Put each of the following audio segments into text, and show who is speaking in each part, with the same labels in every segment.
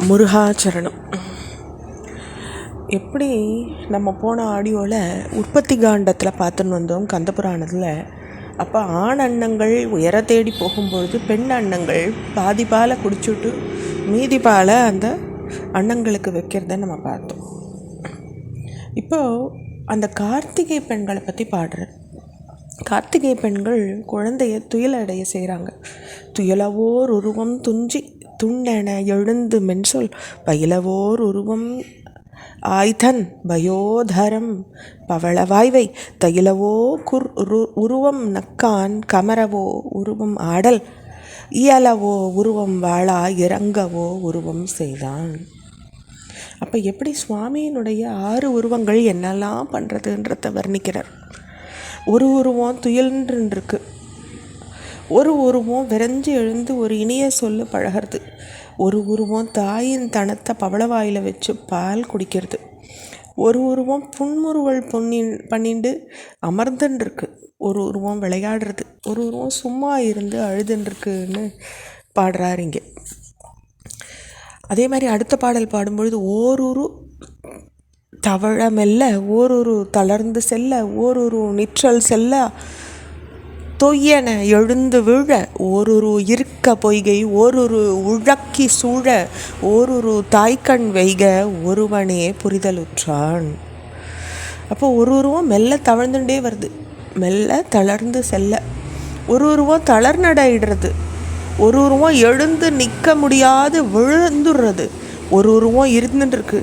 Speaker 1: முருகாச்சரணம். எப்படி நம்ம போன ஆடியோவில் உற்பத்தி காண்டத்தில் பார்த்துன்னு வந்தோம் கந்தபுராணத்தில். அப்போ ஆண் அன்னங்கள் உயர தேடி போகும்பொழுது பெண் அன்னங்கள் பாதி பாலை குடிச்சுட்டு மீதி பாலை அந்த அன்னங்களுக்கு வைக்கிறத நம்ம பார்த்தோம். இப்போது அந்த கார்த்திகை பெண்களை பற்றி பாடுறேன். கார்த்திகை பெண்கள் குழந்தைய துயிலடைய செய்கிறாங்க. துயிலவோர் உருவம் துஞ்சி துண்ணென எழுந்து மென்சொல் பயிலவோர் உருவம் ஆய்தன் பயோதரம் பவளவாய்வை தையிலவோ உருவம் நக்கான் கமரவோ உருவம் ஆடல் இயலவோ உருவம் வாழா இறங்கவோ உருவம் செய்தான். அப்போ எப்படி சுவாமியினுடைய 6 உருவங்கள் என்னெல்லாம் பண்ணுறதுன்றத வர்ணிக்கிறார். ஒரு உருவம் துயில்ன்றிருக்கு, ஒரு உருவம் விரைஞ்சி எழுந்து ஒரு இனிய சொல்லு பழகிறது, ஒரு உருவம் தாயின் தனத்தை பவளவாயில் வச்சு பால் குடிக்கிறது, ஒரு உருவம் புன்முறுவல் பண்ணிண்டு அமர்ந்துன்றிருக்கு, ஒரு உருவம் விளையாடுறது, ஒரு உருவம் சும்மா இருந்து அழுதுன்றிருக்குன்னு பாடுறார் இங்கே. அதே மாதிரி அடுத்த பாடல் பாடும்பொழுது ஓரொரு தவழமெல்ல ஓரொரு தளர்ந்து செல்ல ஓரொரு நிற்றல் செல்ல தொய்யென எழுந்து விழ ஓரொரு இருக்க பொய்கை ஓரொரு உழக்கி சூழ ஓரொரு தாய்க்கண் வைக ஒருவனே புரிதலுற்றான். அப்போ ஒரு உருவம் மெல்ல தவழ்ந்துட்டே வருது, மெல்ல தளர்ந்து செல்ல, ஒரு உருவம் தளர்நடையிடுறது, ஒரு உருவம் எழுந்து நிற்க முடியாது விழுந்துடுறது, ஒரு உருவம் இருந்துட்டுருக்கு,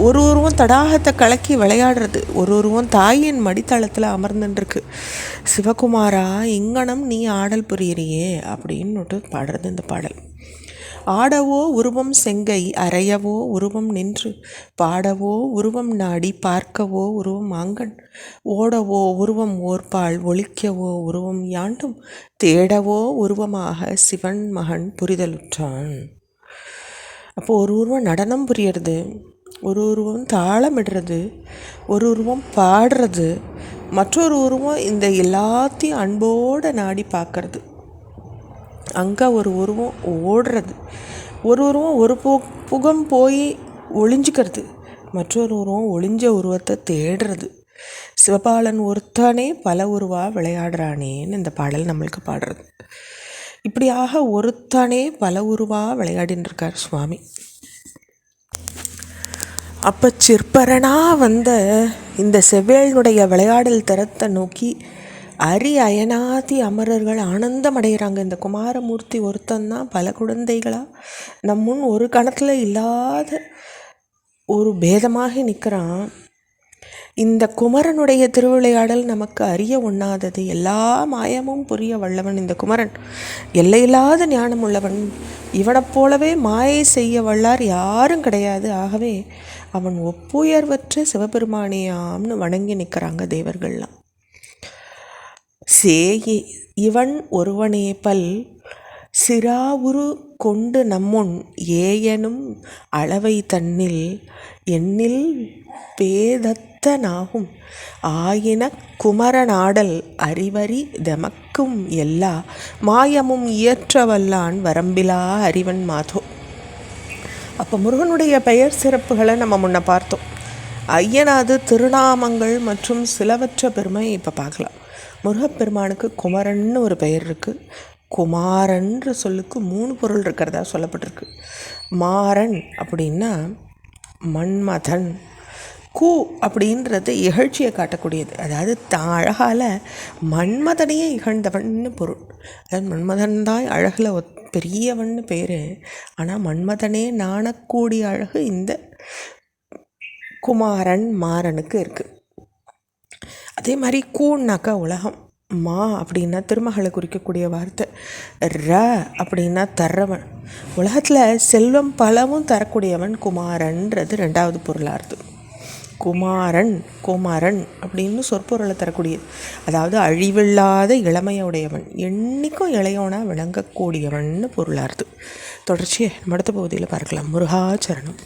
Speaker 1: ஒரு உருவம் தடாகத்தை கலக்கி விளையாடுறது, ஒரு உருவம் தாயின் மடித்தளத்தில் அமர்ந்துட்டுருக்கு. சிவகுமாரா இங்கனம் நீ ஆடல் புரியிறியே அப்படின்னுட்டு பாடுறது இந்த பாடல். ஆடவோ உருவம் செங்கை அறையவோ உருவம் நின்று பாடவோ உருவம் நாடி பார்க்கவோ உருவம் ஆங்கண் ஓடவோ உருவம் ஓர்பால் ஒழிக்கவோ உருவம் யாண்டும் தேடவோ உருவமாக சிவன் மகன் புரிதலுற்றான். அப்போது ஒரு உருவம் நடனம் புரியறது, ஒரு உருவம் தாளமிடுறது, ஒரு உருவம் பாடுறது, மற்றொரு உருவம் இந்த எல்லாத்தையும் அன்போடு நாடி பார்க்கறது, அங்கே ஒரு உருவம் ஓடுறது, ஒரு உருவம் ஒரு புகம் போய் ஒளிஞ்சிக்கிறது, மற்றொரு உருவம் ஒளிஞ்ச உருவத்தை தேடுறது. சிவபாலன் ஒருத்தானே பல உருவா விளையாடுறானேன்னு இந்த பாடல் நம்மளுக்கு பாடுறது. இப்படியாக ஒருத்தானே பல உருவா விளையாடின்னு இருக்கார் சுவாமி. அப்போ சிற்பரனாக வந்த இந்த செவ்வேளினுடைய விளையாடல் தரத்தை நோக்கி அயனாதி அமரர்கள் ஆனந்தம் அடைகிறாங்க. இந்த குமாரமூர்த்தி ஒருத்தந்தான் பல குழந்தைகளாக நம் முன் ஒரு கணத்தில் இல்லாத ஒரு பேதமாக நிற்கிறான். இந்த குமரனுடைய திருவிளையாடல் நமக்கு அறிய ஒண்ணாதது, எல்லா மாயமும் புரிய வல்லவன் இந்த குமரன், எல்லையில்லாத ஞானம் உள்ளவன், இவனைப் போலவே மாயை செய்ய வல்லார் யாரும் கிடையாது. ஆகவே அவன் ஒப்புயர்வற்ற சிவபெருமானியாம்னு வணங்கி நிற்கிறாங்க தேவர்கள்லாம். சேயி இவன் ஒருவனே பல் சிராவுரு கொண்டு நம்முன் ஏயனும் அளவை தன்னில் எண்ணில் பேதத்தனாகும் ஆயின குமரனாடல் அறிவறி தெமக்கும் எல்லா மாயமும் இயற்றவல்லான் வரம்பிலா அறிவன் மாதோ. அப்போ முருகனுடைய பெயர் சிறப்புகளை நம்ம முன்ன பார்த்தோம். ஐயனாது திருநாமங்கள் மற்றும் சிலவற்ற பெருமை இப்போ பார்க்கலாம். முருகப்பெருமானுக்கு குமரன்னு ஒரு பெயர் இருக்குது. குமாரன்ற சொல்லுக்கு 3 பொருள் இருக்கிறதா சொல்லப்பட்டிருக்கு. மாறன் அப்படின்னா மன்மதன், கூ அப்படின்றது இகழ்ச்சியை காட்டக்கூடியது, அதாவது தான் அழகால் மன்மதனையே இகழ்ந்தவன்னு பொருள். அதாவது மன்மதன் தான் அழகில் பெரியவன்னு பேர், ஆனால் மன்மதனே நாணக்கூடிய அழகு இந்த குமாரன் மாறனுக்கு இருக்குது. அதே மாதிரி கூன்னாக்கா உலகம், மா அப்படின்னா திருமகளை குறிக்கக்கூடிய வார்த்தை, ர அப்படின்னா தர்றவன், உலகத்தில் செல்வம் பலவும் தரக்கூடியவன் குமாரன்றது 2வது பொருளாகுது. குமாரன் குமரன் அப்படின்னு சொற்பொருளை தரக்கூடியது, அதாவது அழிவில்லாத இளமையுடையவன், என்னைக்கும் இளையவனாக விளங்கக்கூடியவன் பொருளாகுது. தொடர்ச்சியை அடுத்த பகுதியில் பார்க்கலாம். முருகாச்சரணம்.